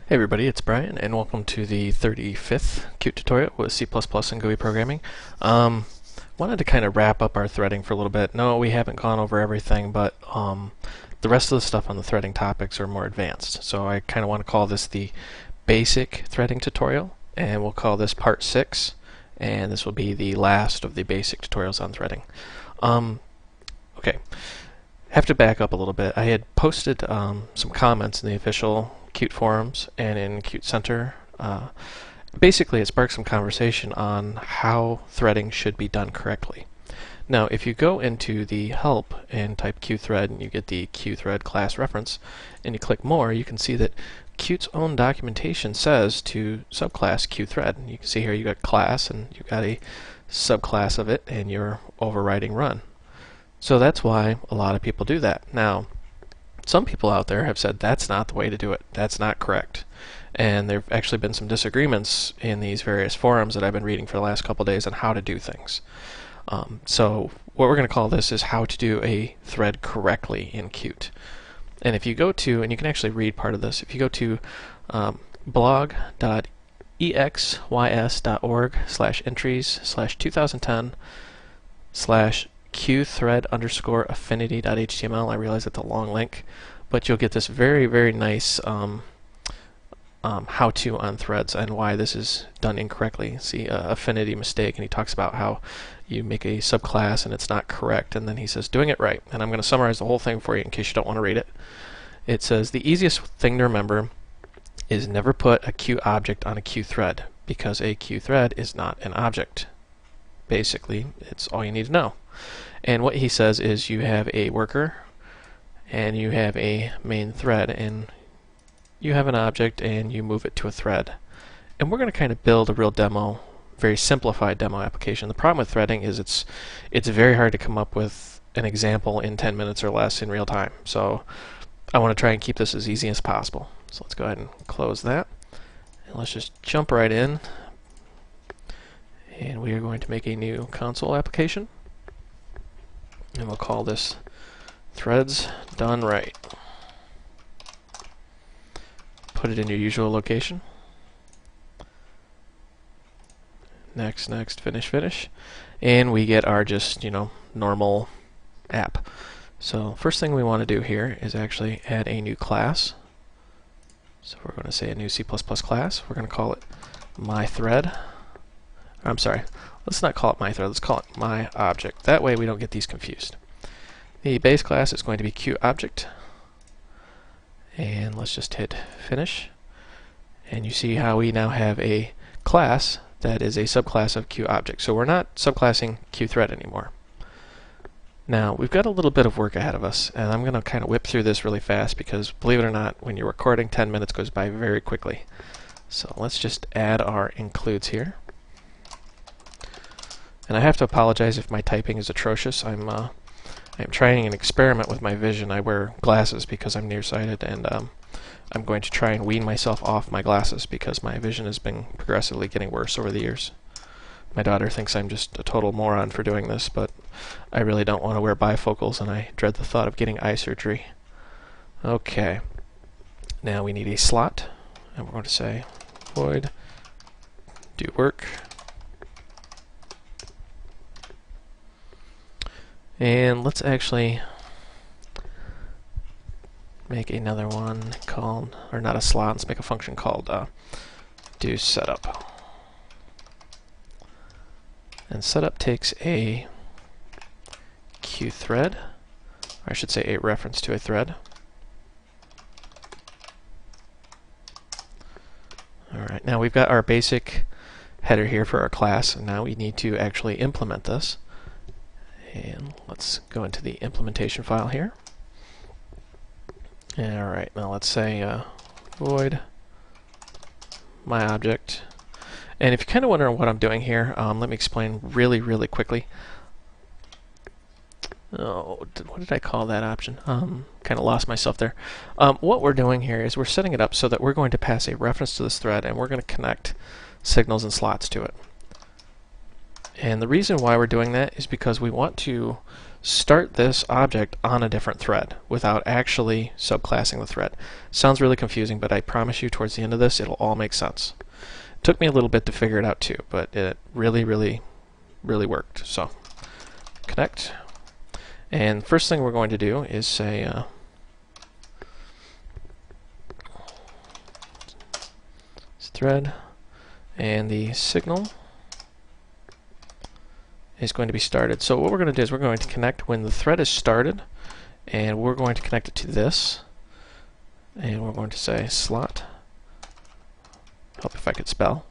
Hey everybody, it's Brian, and welcome to the 35th Qt tutorial with C++ and GUI programming. Wanted to kind of wrap up our threading for a little bit. No, we haven't gone over everything, but the rest of the stuff on the threading topics are more advanced. So I kind of want to call this the basic threading tutorial, and we'll call this part 6, and this will be the last of the basic tutorials on threading. Okay, have to back up a little bit. I had posted some comments in the official Qt forums and in Qt Center. Basically, it sparked some conversation on how threading should be done correctly. Now, if you go into the help and type QThread and you get the QThread class reference and you click more, you can see that Qt's own documentation says to subclass QThread. And you can see here you got class and you got a subclass of it and you're overriding run. So that's why a lot of people do that. Now, some people out there have said that's not the way to do it. That's not correct. And there have actually been some disagreements in these various forums that I've been reading for the last couple days on how to do things. So what we're going to call this is how to do a thread correctly in Qt. And if you go to, and you can actually read part of this, if you go to blog.exys/2010/qthread_affinity.html. I realize it's a long link, but you'll get this very, very nice how-to on threads and why this is done incorrectly. See, affinity mistake, and he talks about how you make a subclass and it's not correct, and then he says doing it right. And I'm going to summarize the whole thing for you in case you don't want to read it. It says the easiest thing to remember is never put a Q object on a Q thread, because a Q thread is not an object. Basically, it's all you need to know. And what he says is you have a worker and you have a main thread, and you have an object and you move it to a thread. And we're going to kind of build a real demo, very simplified demo application. The problem with threading is it's very hard to come up with an example in 10 minutes or less in real time. So I want to try and keep this as easy as possible. So let's go ahead and close that. And let's just jump right in. And we are going to make a new console application. And we'll call this Threads Done Right. Put it in your usual location. Next, next, finish, finish. And we get our just, normal app. So first thing we want to do here is actually add a new class. So we're going to say a new C++ class. We're going to call it myThread. I'm sorry, let's not call it myThread, let's call it myObject. That way we don't get these confused. The base class is going to be QObject. And let's just hit finish. And you see how we now have a class that is a subclass of QObject. So we're not subclassing QThread anymore. Now, we've got a little bit of work ahead of us, and I'm going to kind of whip through this really fast because, believe it or not, when you're recording, 10 minutes goes by very quickly. So let's just add our includes here. And I have to apologize if my typing is atrocious. I'm trying an experiment with my vision. I wear glasses because I'm nearsighted, and I'm going to try and wean myself off my glasses because my vision has been progressively getting worse over the years. My daughter thinks I'm just a total moron for doing this, but I really don't want to wear bifocals, and I dread the thought of getting eye surgery. Okay. Now we need a slot, and we're going to say void do work. And let's actually make another one called, or not a slot, let's make a function called do setup. And setup takes a QThread, or I should say a reference to a thread. Alright, now we've got our basic header here for our class, and now we need to actually implement this. And let's go into the implementation file here. Alright, now let's say void myObject. And if you're kind of wondering what I'm doing here, let me explain really quickly. Oh, what did I call that option? Kind of lost myself there. What we're doing here is we're setting it up so that we're going to pass a reference to this thread, and we're going to connect signals and slots to it. And the reason why we're doing that is because we want to start this object on a different thread without actually subclassing the thread. Sounds really confusing, but I promise you towards the end of this it'll all make sense. Took me a little bit to figure it out too, but it really worked. So connect, and first thing we're going to do is say thread, and the signal is going to be started. So what we're going to do is we're going to connect when the thread is started, and we're going to connect it to this, and we're going to say slot. Help if I could spell.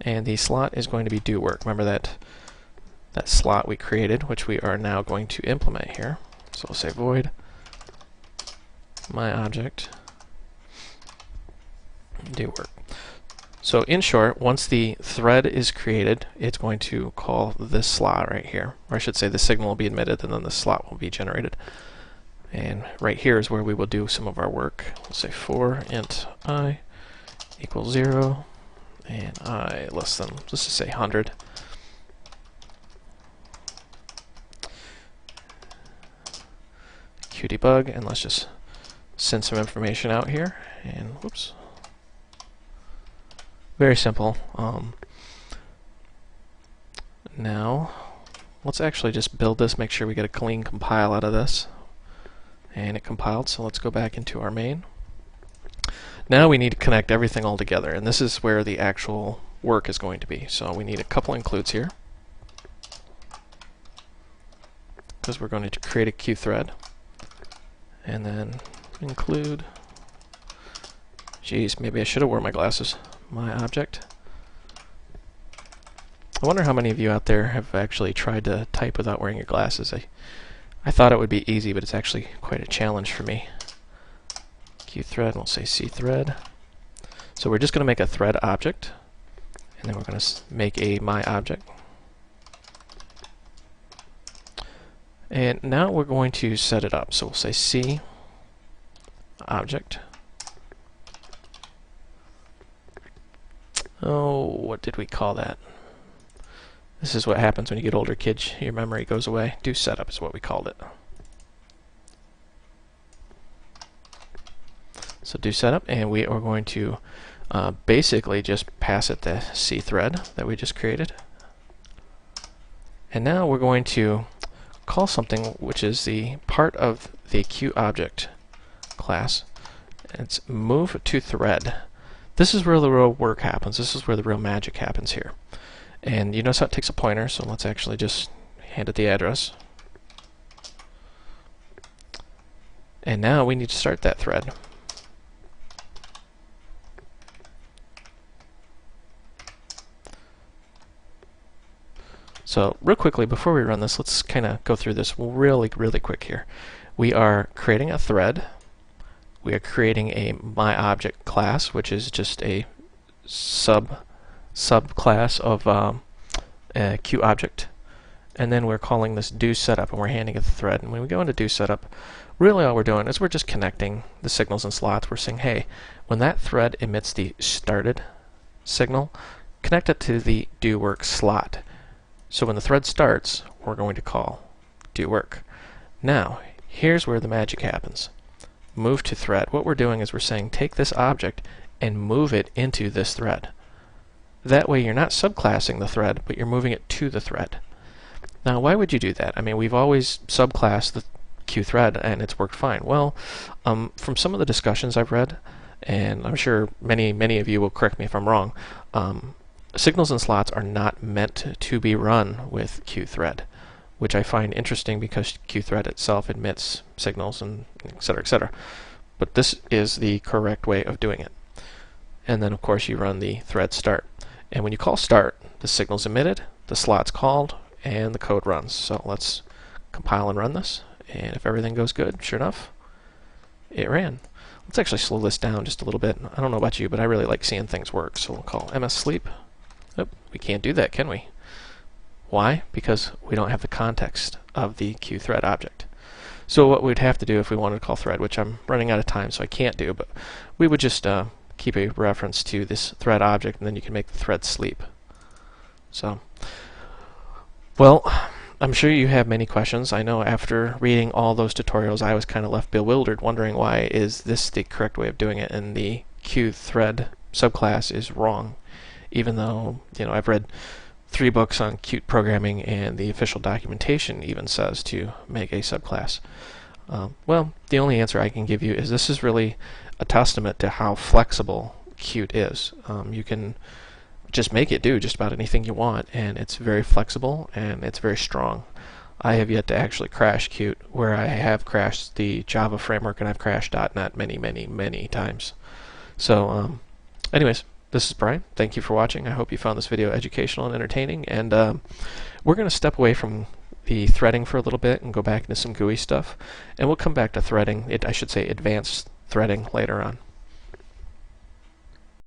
And the slot is going to be do work. Remember that slot we created, which we are now going to implement here. So we'll say void my object do work. So in short, once the thread is created, it's going to call this slot right here, or I should say the signal will be emitted and then the slot will be generated. And right here is where we will do some of our work. We'll say for int I equals 0 and I less than, let's just say 100. QDebug, and let's just send some information out here. And whoops. Very simple. Now, let's actually just build this, make sure we get a clean compile out of this. And it compiled, so let's go back into our main. Now we need to connect everything all together, and this is where the actual work is going to be. So we need a couple includes here, because we're going to create a QThread. And then include, geez, maybe I should have worn my glasses. My object. I wonder how many of you out there have actually tried to type without wearing your glasses. I thought it would be easy, but it's actually quite a challenge for me. QThread, we'll say cthread. So we're just going to make a thread object, and then we're going to make a my object. And now we're going to set it up. So we'll say C object. Oh, what did we call that? This is what happens when you get older, kids. Your memory goes away. Do setup is what we called it. So do setup, and we are going to basically just pass it the C thread that we just created. And now we're going to call something which is the part of the QObject class. It's move to thread. This is where the real work happens. This is where the real magic happens here. And you notice how it takes a pointer, so let's actually just hand it the address. And now we need to start that thread. So real quickly, before we run this, let's kind of go through this really quick here. We are creating a thread. We are creating a myObject class, which is just a subclass of QObject. And then we're calling this doSetup, and we're handing it the thread. And when we go into doSetup, really all we're doing is we're just connecting the signals and slots. We're saying, hey, when that thread emits the started signal, connect it to the doWork slot. So when the thread starts, we're going to call doWork. Now, here's where the magic happens. Move to thread. What we're doing is we're saying take this object and move it into this thread. That way you're not subclassing the thread, but you're moving it to the thread. Now why would you do that? I mean, we've always subclassed the QThread and it's worked fine. Well, from some of the discussions I've read, and I'm sure many of you will correct me if I'm wrong, signals and slots are not meant to be run with QThread, which I find interesting because QThread itself admits signals and etc. But this is the correct way of doing it. And then of course you run the thread start. And when you call start, the signal's emitted, the slot's called, and the code runs. So let's compile and run this. And if everything goes good, sure enough, it ran. Let's actually slow this down just a little bit. I don't know about you, but I really like seeing things work. So we'll call mssleep. Oh, we can't do that, can we? Why? Because we don't have the context of the QThread object. So what we'd have to do if we wanted to call thread, which I'm running out of time so I can't do, but we would just keep a reference to this thread object, and then you can make the thread sleep. So, well, I'm sure you have many questions. I know after reading all those tutorials, I was kind of left bewildered, wondering why is this the correct way of doing it, and the QThread subclass is wrong, even though I've read 3 books on Qt programming, and the official documentation even says to make a subclass. Well, the only answer I can give you is this is really a testament to how flexible Qt is. You can just make it do just about anything you want, and it's very flexible and it's very strong. I have yet to actually crash Qt, where I have crashed the Java framework and I've crashed .NET many times. So, anyways, this is Brian. Thank you for watching. I hope you found this video educational and entertaining, and we're going to step away from the threading for a little bit and go back into some GUI stuff, and we'll come back to threading, I should say advanced threading, later on.